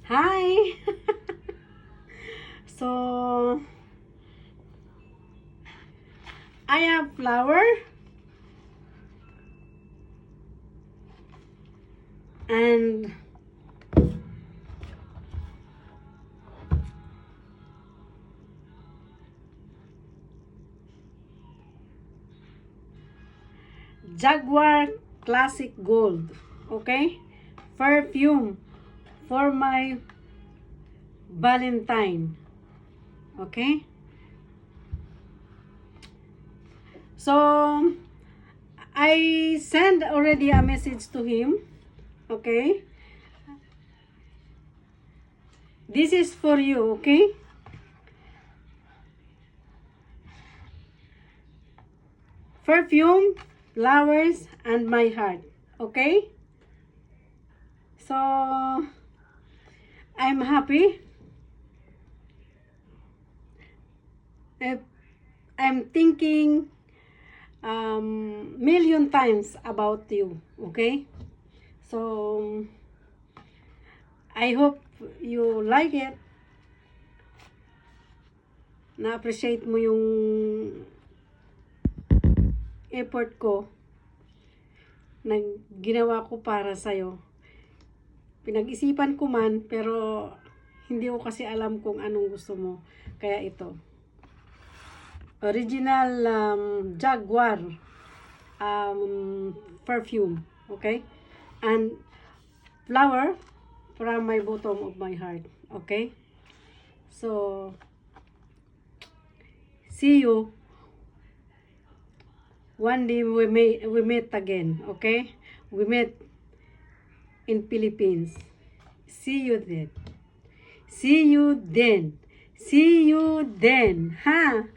Hi! So, I have flower and Jaguar Classic Gold. Okay? Perfume for my Valentine. Okay? So, I sent already a message to him. Okay? This is for you, okay? Perfume, flowers, and my heart. Okay? So, I'm happy. If I'm thinking million times about you. Okay? So, I hope you like it. Na-appreciate mo yung effort ko na ginawa ko para sa'yo. Pinag-isipan ko man, pero hindi ko kasi alam kung anong gusto mo. Kaya ito. Original Jaguar perfume. Okay? And flower from my bottom of my heart. Okay? So, see you. One day we meet again. Okay? We meet in Philippines. See you then. See you then. See you then. Ha?